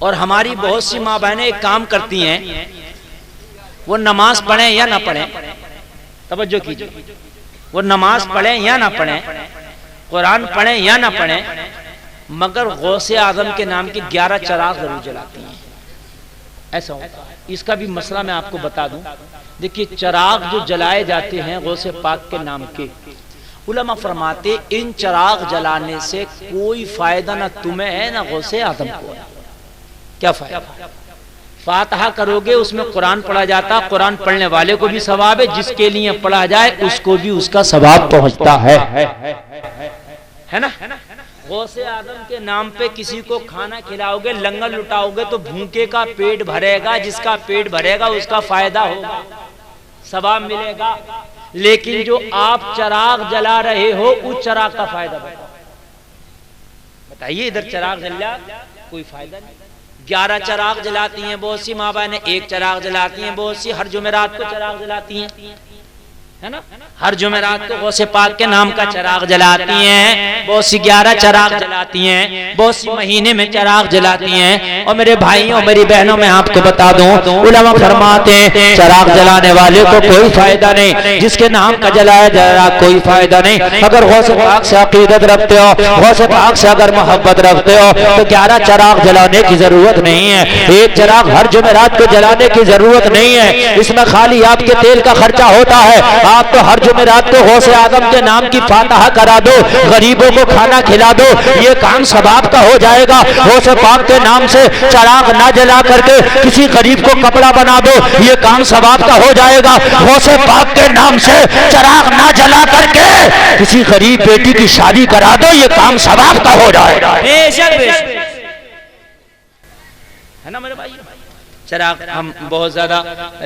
और हमारी बहुत सी माँ बहनें एक काम करती हैं, वो नमाज पढ़ें या ना पढ़ें, तवज्जो कीजिए, वो नमाज पढ़ें या ना पढ़ें, कुरान पढ़ें या ना पढ़ें, मगर गौसे आजम के नाम के 11 चिराग जरूर जलाती हैं। ऐसा होता है। इसका भी मसला मैं आपको बता दूं। देखिए, चिराग जो जलाए जाते हैं गौसे पाक के नाम के, उलमा फरमाते इन चिराग जलाने से कोई फायदा ना तुम्हें है ना गौसे आजम को। क्या फायदा? फातिहा करोगे, उसमें कुरान पढ़ा जाता, कुरान पढ़ने वाले को भी सवाब है, जिसके लिए पढ़ा जाए उसको भी उसका सवाब पहुंचता है ना। गौसे आदम के नाम पे किसी को खाना खिलाओगे, लंगर लुटाओगे तो भूखे का पेट भरेगा, जिसका पेट भरेगा उसका फायदा होगा, सवाब मिलेगा। लेकिन जो आप चिराग जला रहे हो उस चिराग का फायदा बताइए। इधर चिराग जला कोई फायदा नहीं। 11 चिराग जलाती हैं बहुत सी माँ बहनें, एक चिराग जलाती हैं बहुत सी, हर जुमेरात को चिराग जलाती हैं, है ना। हर जुमेरात को गौसे पाक के नाम का चिराग जलाती हैं, बहुत सी 11 चिराग जलाती हैं, बहुत सी महीने में चिराग जलाती हैं। और मेरे भाइयों मेरी बहनों मैं आपको बता दूं, उलमा फरमाते हैं चिराग जलाने वाले को कोई फायदा नहीं, जिसके नाम का जलाया जा कोई फायदा नहीं। अगर गौसे पाक से अकीदत रखते हो, गौसे पाक से अगर मोहब्बत रखते हो तो 11 चिराग जलाने की जरूरत नहीं है, एक चिराग हर जुमेरात को जलाने की जरूरत नहीं है। इसमें खाली आपके तेल का खर्चा होता है। आप तो हर जुमेरात को गौसे आदम के नाम की फातिहा करा दो, गरीबों को खाना खिला दो, ये काम सवाब का हो जाएगा। गौसे पाक के नाम से चिराग ना जला करके किसी गरीब को कपड़ा बना दो, ये काम सवाब का हो जाएगा। गौसे पाक के नाम से चिराग ना जला करके किसी गरीब बेटी की शादी करा दो, ये काम सवाब का हो जाएगा। है ना मेरे भाई। चिराग हम बहुत ज्यादा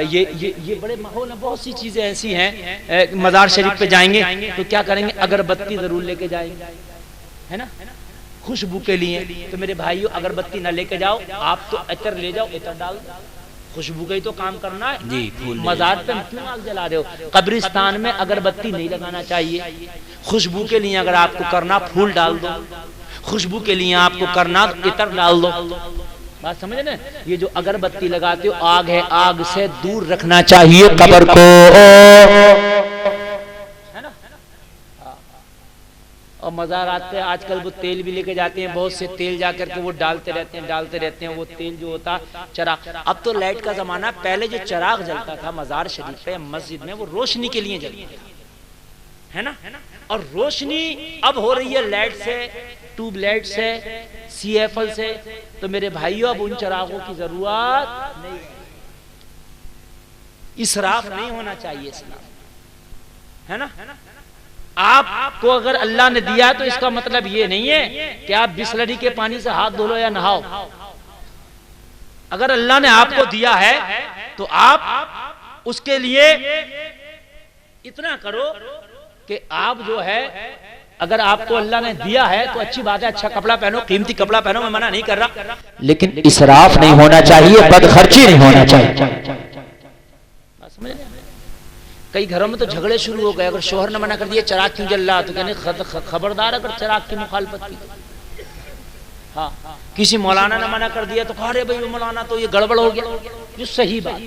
ये बड़े माहौल में बहुत सी चीजें ऐसी हैं। मजार शरीफ पे जाएंगे तो क्या करेंगे, अगरबत्ती जरूर लेके जाएंगे, है ना, खुशबू के लिए। तो मेरे भाइयों अगरबत्ती ना लेके जाओ, आप तो इतर ले जाओ, इतर डाल, खुशबू का ही तो काम करना है जी। मजार पे क्यों आग जला रहे हो? कब्रिस्तान में अगरबत्ती नहीं लगाना चाहिए। खुशबू के लिए अगर आपको करना फूल डाल दो, खुशबू के लिए आपको करना इतर डाल दो। बात समझे ना। ये जो अगरबत्ती लगाते हो आग है, आग से दूर रखना चाहिए कब्र को, है ना। और मज़ारात पे आजकल वो तेल भी लेके जाते हैं, बहुत से तेल जाकर के वो डालते रहते हैं वो तेल जो होता चिराग। अब तो लाइट का जमाना, पहले जो चिराग जलता था मजार शरीफ पे मस्जिद में, वो रोशनी के लिए जलता है ना। और रोशनी अब हो रही है लाइट से, ट्यूबलाइट से, CFL से। तो मेरे भाइयों अब उन चिरागों की जरूरत नहीं, इसराफ नहीं होना चाहिए इस्लाम, है ना। आपको अगर अल्लाह ने दिया तो इसका मतलब ये नहीं है कि आप बिस्लरी के पानी से हाथ धो लो या नहाओ। अगर अल्लाह ने आपको दिया है तो आप उसके लिए इतना करो कि आप जो है, अगर आपको अल्लाह ने दिया है तो अच्छी बात है, अच्छा कपड़ा पहनो, कीमती कपड़ा पहनो, मैं मना नहीं कर रहा, लेकिन इसराफ नहीं होना चाहिए, बदखर्ची नहीं होना चाहिए। कई घरों में तो झगड़े शुरू हो गए। अगर शोहर ने मना कर दिया चिराग क्यों जल रहा, तो कहने खबरदार अगर चिराग की मुखालफत की। हाँ, किसी मौलाना ने मना कर दिया तो कहा, अरे भाई मौलाना तो ये गड़बड़ हो गया। जो सही बात,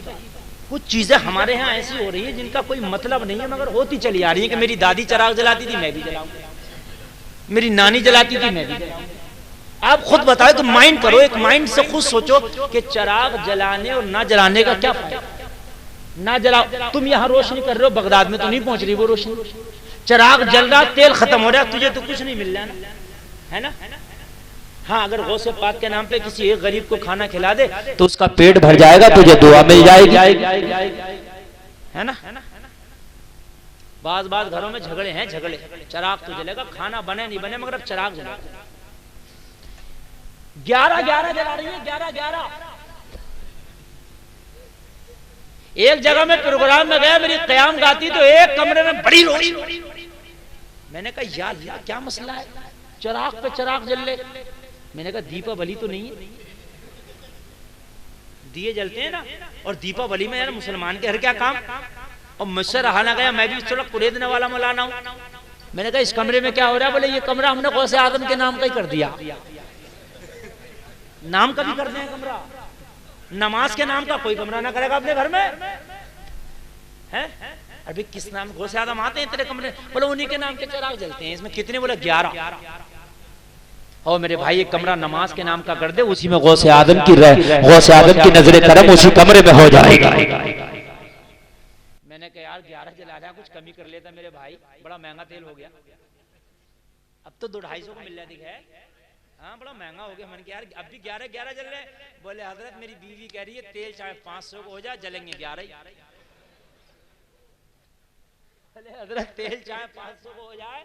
कुछ चीजें हमारे यहाँ ऐसी हो रही है जिनका कोई मतलब नहीं है, मगर होती चली आ रही है। कि मेरी दादी चिराग जलाती थी, मैं भी जलाऊंगा, मेरी नानी जलाती थी, मैं भी जलाऊंगा। आप खुद बताओ, तो माइंड करो, एक माइंड से खुद सोचो कि चिराग जलाने और ना जलाने का क्या फायदा। ना जलाओ, तुम यहाँ रोशनी कर रहे हो, बगदाद में तो नहीं पहुंच रही वो रोशनी। चिराग जल रहा, तेल खत्म हो रहा, तुझे तो कुछ नहीं मिल रहा ना, है ना। हाँ, अगर गौसे पाक के नाम पे किसी एक गरीब को खाना खिला दे तो उसका पेट भर जाएगा, तुझे दुआ मिल जाएगी, है ना। बाज घरों में झगड़े हैं, झगड़े। चिराग तो जलेगा, खाना बने नहीं बने, मगर अब चिराग जलेगा। 11 जला रही है, 11। एक जगह में प्रोग्राम में गया, मेरी क़याम गाती तो एक कमरे में बड़ी रोशनी। मैंने कहा यार क्या मसला है, चिराग पे चिराग जल ले। मैंने कहा दीपावली तो नहीं है, दिए जलते हैं ना, और दीपावली में यार मुसलमान के हर क्या काम। और मुझसे रहा ना गया, मैं भी थोड़ा कुरेदने वाला मौलाना हूं। मैंने कहा इस कमरे में क्या हो रहा है? बोले ये कमरा हमने गौसे आदम के नाम का ही कर दिया। नाम का भी करते हैं कमरा, नमाज के नाम का कोई कमरा ना करेगा अपने घर में है। अभी किस नाम गौसे आदम आते हैं तेरे कमरे, बोलो उन्हीं के नाम के चिराग जलते हैं। इसमें कितने, बोले 11। और मेरे भाई एक कमरा नमाज के नाम का कर दे, उसी में गौसे आदम की गौसे आदम की नजरे करम उसी कमरे में हो जाएगा। मैंने कहा यार 11 जला रहा, कुछ कमी कर लेता मेरे भाई, बड़ा महंगा तेल हो गया। अब तो 200-250 को मिल रहा है। हाँ बड़ा महंगा हो गया। मैंने कहा यार अब भी 11 जल रहे। बोले हजरत मेरी बीवी कह रही है तेल चाहे 500 को हो जाए, जलेंगे 11 ही। हजरत तेल चाहे 500 को हो जाए,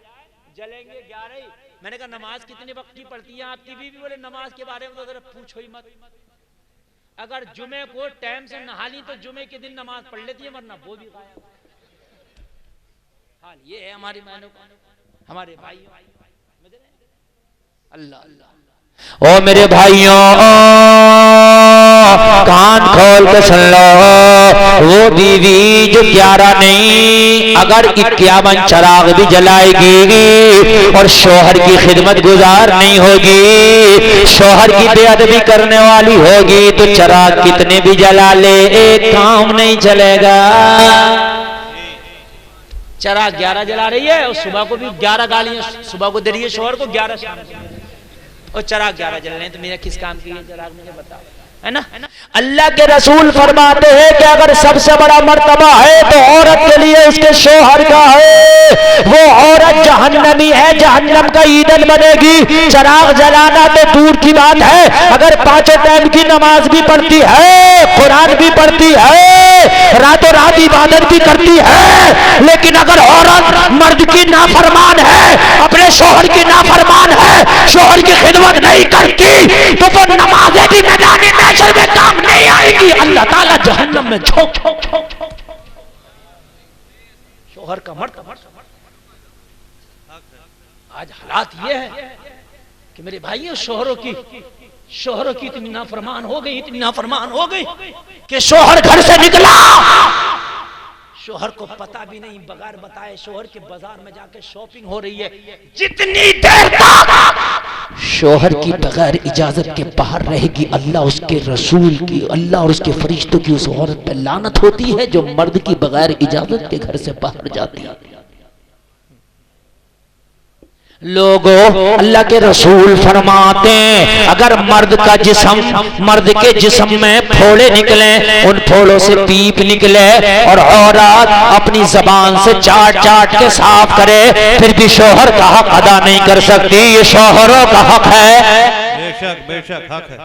जलेंगे 11 ही। मैंने कहा नमाज कितने वक्त की पढ़ती है आपकी बीवी? बोले नमाज के बारे में तो जरा पूछो ही मत। अगर जुमे को टाइम से नहा ली तो जुमे के दिन नमाज पढ़ लेती है, वरना वो भी गायब। हाल ये है हमारी बहनों का, हमारे भाइयों। अल्लाह अल्लाह। ओ मेरे भाइयों कान खोल के सुन लो, वो बीवी जो 11 नहीं, अगर 51 चिराग भी जलाएगी और शोहर की खिदमत गुजार नहीं होगी, शोहर की बेअदबी करने वाली होगी, तो चिराग कितने भी जला ले एक काम नहीं चलेगा। चिराग 11 जला रही है और सुबह को भी 11 गालियां सुबह को दे रही है शोहर को, 11 शाम को, और चिराग 11 जल रहे हैं, तो मेरा किस काम की है चिराग, मुझे बताओ, है ना। अल्लाह के रसूल फरमाते हैं कि अगर सबसे बड़ा मर्तबा है तो औरत के लिए उसके शोहर का है। वो औरत जहन्नमी है, जहन्नम का ईंधन बनेगी। चिराग जलाना तो दूर की बात है, अगर 5 टाइम की नमाज भी पढ़ती है, कुरान भी पढ़ती है, रातों रात इबादत भी करती है, लेकिन अगर औरत मर्द की नाफरमान है, अपने शोहर की नाफरमान है, शोहर की खिदमत नहीं करती, तो वो नमाजें भी मैदानी महशर में काम नहीं आएगी। अल्लाह ताला जहन्नम में झोंक झोंक झोंक। शोहर का मर्द आज हालात ये है कि मेरे भाइयों शोहरों की इतनी नाफरमान हो गई, इतनी नाफरमान हो गई कि शोहर घर से निकला, शोहर को पता भी नहीं, बगैर बताए शोहर के बाजार में जाके शॉपिंग हो रही है। जितनी देर तक शोहर की बगैर इजाजत के बाहर रहेगी, अल्लाह उसके रसूल की, अल्लाह और उसके फरिश्तों की उस औरत पर लानत होती है जो मर्द की बगैर इजाजत के घर से बाहर जाती है। लोगों अल्लाह के रसूल फरमाते हैं अगर मर्द के जिस्म में फोड़े निकले, उन फोड़ों से पीप निकले और औरत अपनी जबान से चाट के साफ करे, फिर भी शोहर का हक अदा नहीं कर सकती। ये शोहरों का हक है, बेशक हक है।